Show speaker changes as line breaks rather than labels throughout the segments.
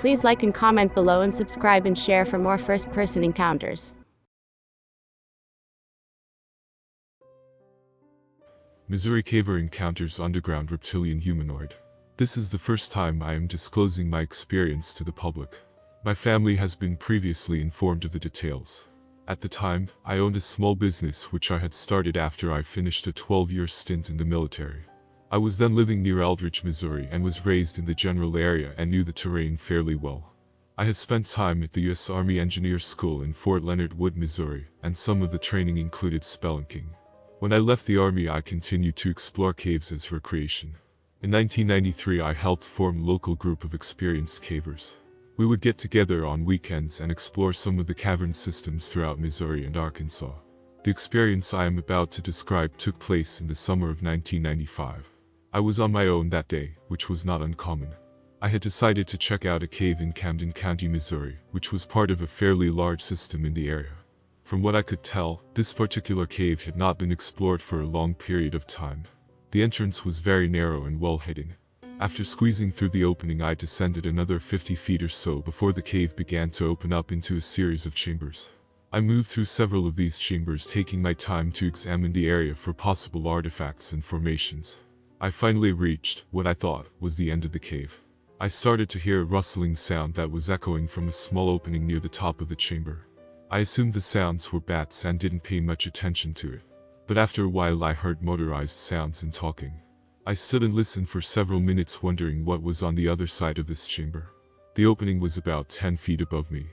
Please like and comment below and subscribe and share for more first-person encounters.
Missouri caver encounters underground reptilian humanoid. This is the first time I am disclosing my experience to the public. My family has been previously informed of the details. At the time, I owned a small business which I had started after I finished a 12-year stint in the military. I was then living near Eldridge, Missouri and was raised in the general area and knew the terrain fairly well. I had spent time at the U.S. Army Engineer School in Fort Leonard Wood, Missouri, and some of the training included spelunking. When I left the Army, I continued to explore caves as recreation. In 1993, I helped form a local group of experienced cavers. We would get together on weekends and explore some of the cavern systems throughout Missouri and Arkansas. The experience I am about to describe took place in the summer of 1995. I was on my own that day, which was not uncommon. I had decided to check out a cave in Camden County, Missouri, which was part of a fairly large system in the area. From what I could tell, this particular cave had not been explored for a long period of time. The entrance was very narrow and well hidden. After squeezing through the opening, I descended another 50 feet or so before the cave began to open up into a series of chambers. I moved through several of these chambers, taking my time to examine the area for possible artifacts and formations. I finally reached what I thought was the end of the cave. I started to hear a rustling sound that was echoing from a small opening near the top of the chamber. I assumed the sounds were bats and didn't pay much attention to it. But after a while I heard motorized sounds and talking. I stood and listened for several minutes, wondering what was on the other side of this chamber. The opening was about 10 feet above me.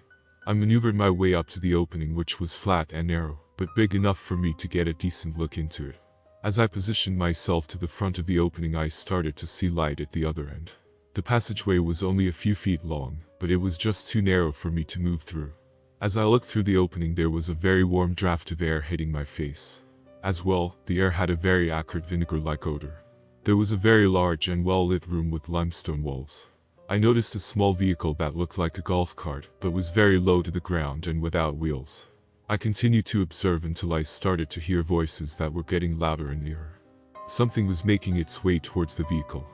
I maneuvered my way up to the opening, which was flat and narrow, but big enough for me to get a decent look into it. As I positioned myself to the front of the opening, I started to see light at the other end. The passageway was only a few feet long, but it was just too narrow for me to move through. As I looked through the opening, there was a very warm draft of air hitting my face. As well, the air had a very acrid vinegar-like odor. There was a very large and well-lit room with limestone walls. I noticed a small vehicle that looked like a golf cart, but was very low to the ground and without wheels. I continued to observe until I started to hear voices that were getting louder and nearer. Something was making its way towards the vehicle.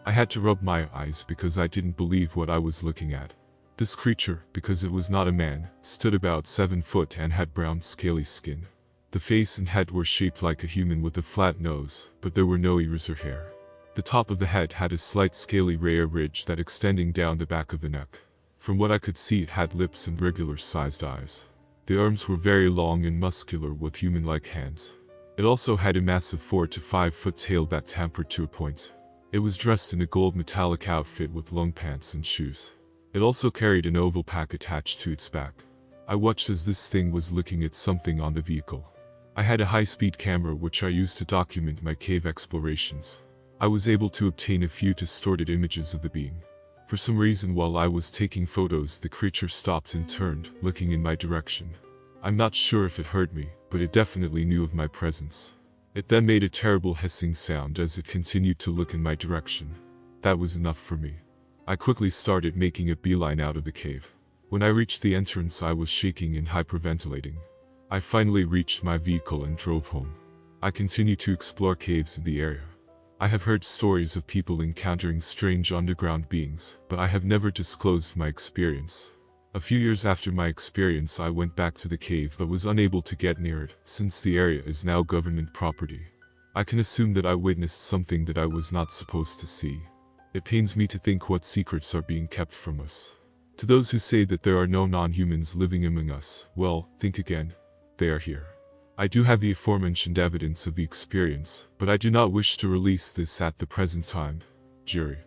I had to rub my eyes because I didn't believe what I was looking at. This creature, because it was not a man, stood about 7 foot and had brown scaly skin. The face and head were shaped like a human with a flat nose, but there were no ears or hair. The top of the head had a slight scaly rare ridge that extending down the back of the neck. From what I could see, it had lips and regular-sized eyes. The arms were very long and muscular with human-like hands. It also had a massive 4 to 5 foot tail that tapered to a point. It was dressed in a gold metallic outfit with long pants and shoes. It also carried an oval pack attached to its back. I watched as this thing was looking at something on the vehicle. I had a high-speed camera which I used to document my cave explorations. I was able to obtain a few distorted images of the being. For some reason, while I was taking photos, the creature stopped and turned, looking in my direction. I'm not sure if it heard me, but it definitely knew of my presence. It then made a terrible hissing sound as it continued to look in my direction. That was enough for me. I quickly started making a beeline out of the cave. When I reached the entrance, I was shaking and hyperventilating. I finally reached my vehicle and drove home. I continued to explore caves in the area. I have heard stories of people encountering strange underground beings, but I have never disclosed my experience. A few years after my experience, I went back to the cave but was unable to get near it, since the area is now government property. I can assume that I witnessed something that I was not supposed to see. It pains me to think what secrets are being kept from us. To those who say that there are no non-humans living among us, well, think again. They are here. I do have the aforementioned evidence of the experience, but I do not wish to release this at the present time. Jury.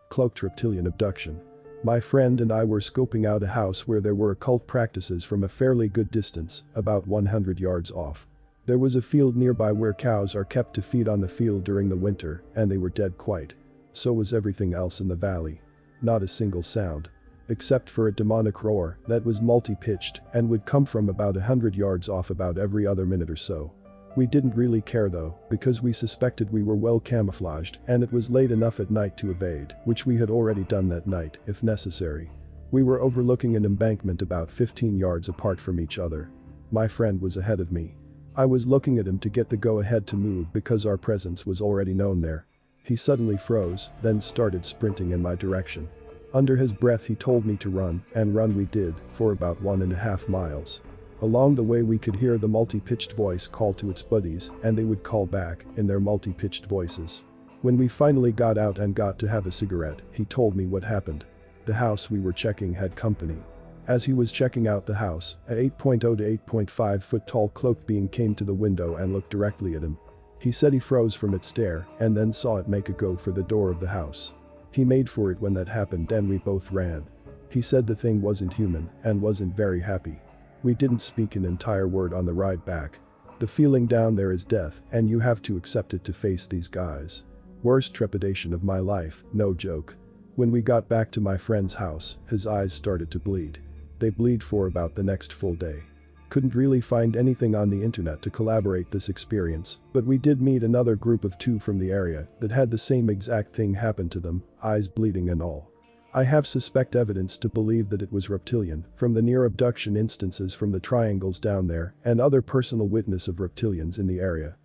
Cloaked reptilian abduction. My friend and I were scoping out a house where there were occult practices from a fairly good distance, about 100 yards off. There was a field nearby where cows are kept to feed on the field during the winter, and they were dead quiet. So was everything else in the valley. Not a single sound. Except for a demonic roar that was multi-pitched and would come from about 100 yards off about every other minute or so. We didn't really care though, because we suspected we were well camouflaged and it was late enough at night to evade, which we had already done that night, if necessary. We were overlooking an embankment about 15 yards apart from each other. My friend was ahead of me. I was looking at him to get the go-ahead to move because our presence was already known there. He suddenly froze, then started sprinting in my direction. Under his breath he told me to run, and run we did, for about 1.5 miles. Along the way we could hear the multi-pitched voice call to its buddies, and they would call back, in their multi-pitched voices. When we finally got out and got to have a cigarette, he told me what happened. The house we were checking had company. As he was checking out the house, a 8.0 to 8.5 foot tall cloaked being came to the window and looked directly at him. He said he froze from its stare, and then saw it make a go for the door of the house. He made for it when that happened and we both ran. He said the thing wasn't human, and wasn't very happy. We didn't speak an entire word on the ride back. The feeling down there is death, and you have to accept it to face these guys. Worst trepidation of my life, no joke. When we got back to my friend's house, his eyes started to bleed. They bleed for about the next full day. Couldn't really find anything on the internet to collaborate this experience, but we did meet another group of 2 from the area that had the same exact thing happen to them, eyes bleeding and all. I have suspect evidence to believe that it was Reptilian, from the near abduction instances from the triangles down there, and other personal witness of reptilians in the area.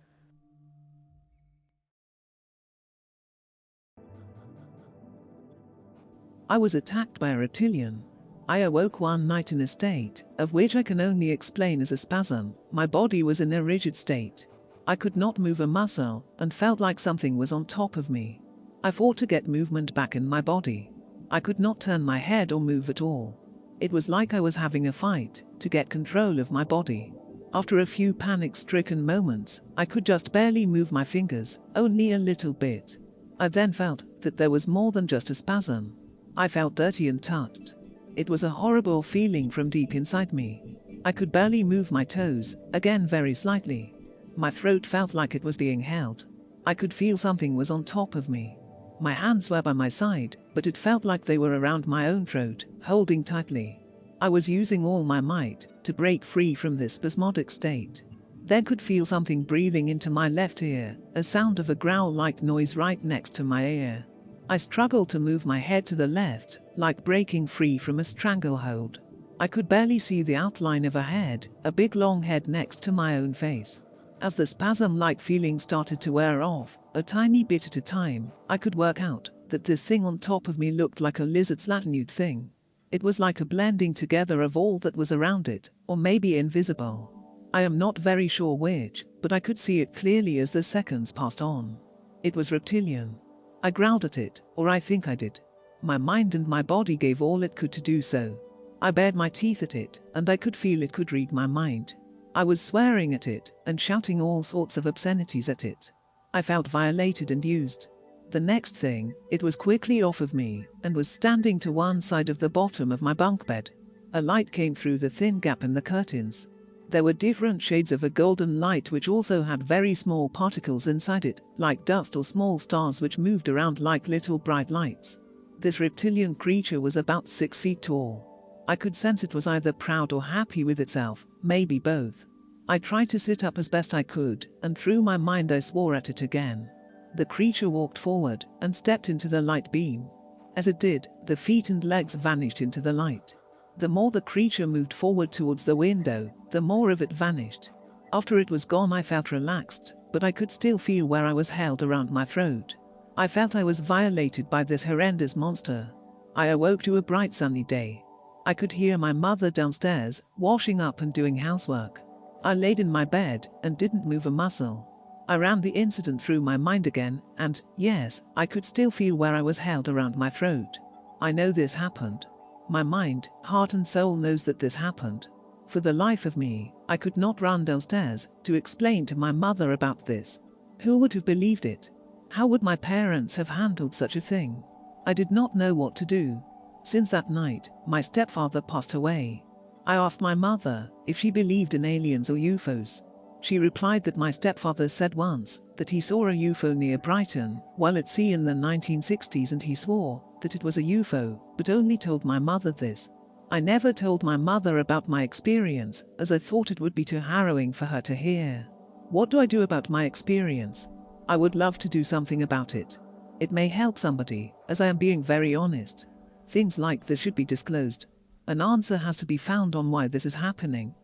I was attacked by a reptilian. I awoke one night in a state, of which I can only explain as a spasm. My body was in a rigid state. I could not move a muscle, and felt like something was on top of me. I fought to get movement back in my body. I could not turn my head or move at all. It was like I was having a fight, to get control of my body. After a few panic-stricken moments, I could just barely move my fingers, only a little bit. I then felt that there was more than just a spasm. I felt dirty and touched. It was a horrible feeling from deep inside me. I could barely move my toes, again very slightly. My throat felt like it was being held. I could feel something was on top of me. My hands were by my side, but it felt like they were around my own throat, holding tightly. I was using all my might to break free from this spasmodic state. Then could feel something breathing into my left ear, a sound of a growl-like noise right next to my ear. I struggled to move my head to the left, like breaking free from a stranglehold. I could barely see the outline of a head, a big long head next to my own face. As the spasm-like feeling started to wear off, a tiny bit at a time, I could work out that this thing on top of me looked like a lizard-slattenude thing. It was like a blending together of all that was around it, or maybe invisible. I am not very sure which, but I could see it clearly as the seconds passed on. It was reptilian. I growled at it, or I think I did. My mind and my body gave all it could to do so. I bared my teeth at it, and I could feel it could read my mind. I was swearing at it, and shouting all sorts of obscenities at it. I felt violated and used. The next thing, it was quickly off of me, and was standing to one side of the bottom of my bunk bed. A light came through the thin gap in the curtains. There were different shades of a golden light which also had very small particles inside it, like dust or small stars which moved around like little bright lights. This reptilian creature was about 6 feet tall. I could sense it was either proud or happy with itself, maybe both. I tried to sit up as best I could, and through my mind I swore at it again. The creature walked forward and stepped into the light beam. As it did, the feet and legs vanished into the light. The more the creature moved forward towards the window, the more of it vanished. After it was gone I felt relaxed, but I could still feel where I was held around my throat. I felt I was violated by this horrendous monster. I awoke to a bright sunny day. I could hear my mother downstairs, washing up and doing housework. I laid in my bed and didn't move a muscle. I ran the incident through my mind again, and, yes, I could still feel where I was held around my throat. I know this happened. My mind, heart and soul knows that this happened. For the life of me, I could not run downstairs to explain to my mother about this. Who would have believed it? How would my parents have handled such a thing? I did not know what to do. Since that night, my stepfather passed away. I asked my mother if she believed in aliens or UFOs. She replied that my stepfather said once that he saw a UFO near Brighton while at sea in the 1960s, and he swore that it was a UFO, but only told my mother this. I never told my mother about my experience, as I thought it would be too harrowing for her to hear. What do I do about my experience? I would love to do something about it. It may help somebody, as I am being very honest. Things like this should be disclosed. An answer has to be found on why this is happening.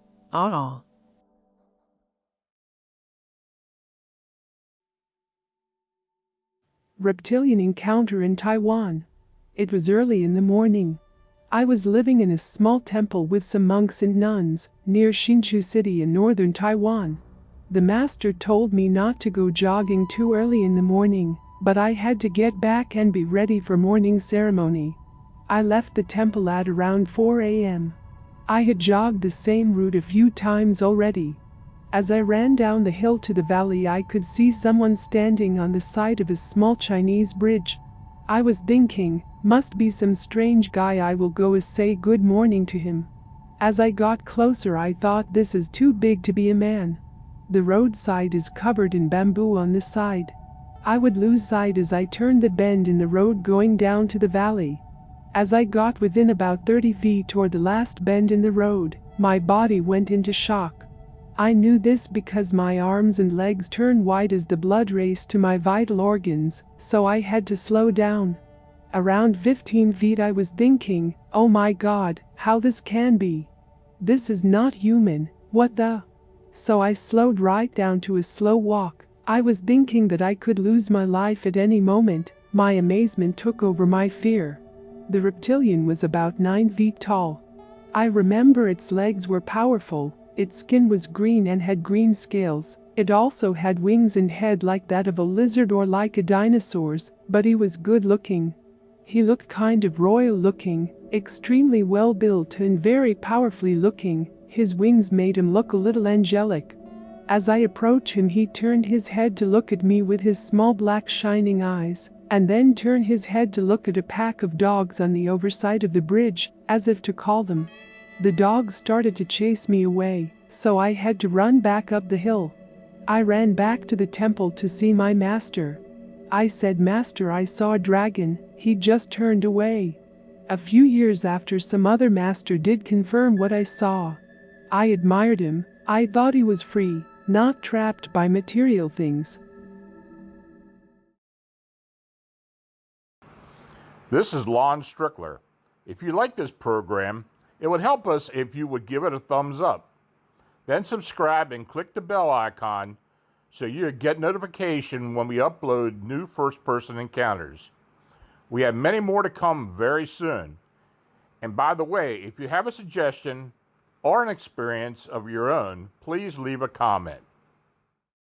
Reptilian encounter in Taiwan. It was early in the morning. I was living in a small temple with some monks and nuns near Hsinchu City in northern Taiwan. The master told me not to go jogging too early in the morning, but I had to get back and be ready for morning ceremony. I left the temple at around 4 a.m. I had jogged the same route a few times already. As I ran down the hill to the valley, I could see someone standing on the side of a small Chinese bridge. I was thinking, must be some strange guy, I will go say good morning to him. As I got closer, I thought, this is too big to be a man. The roadside is covered in bamboo on the side. I would lose sight as I turned the bend in the road going down to the valley. As I got within about 30 feet toward the last bend in the road, my body went into shock. I knew this because my arms and legs turned white as the blood raced to my vital organs, so I had to slow down. Around 15 feet I was thinking, oh my God, how this can be? This is not human, what the? So I slowed right down to a slow walk. I was thinking that I could lose my life at any moment. My amazement took over my fear. The reptilian was about 9 feet tall. I remember its legs were powerful. Its skin was green and had green scales. It also had wings and head like that of a lizard or like a dinosaur's, but he was good looking. He looked kind of royal looking, extremely well built and very powerfully looking. His wings made him look a little angelic. As I approached him, he turned his head to look at me with his small black shining eyes, and then turned his head to look at a pack of dogs on the overside of the bridge, as if to call them. The dogs started to chase me away, so I had to run back up the hill. I ran back to the temple to see my master. I said, Master, I saw a dragon. He just turned away. A few years after, some other master did confirm what I saw. I admired him. I thought he was free, not trapped by material things.
This is Lon Strickler. If you like this program, it would help us if you would give it a thumbs up. Then subscribe and click the bell icon so you get notification when we upload new first-person encounters. We have many more to come very soon. And by the way, if you have a suggestion or an experience of your own, please leave a comment.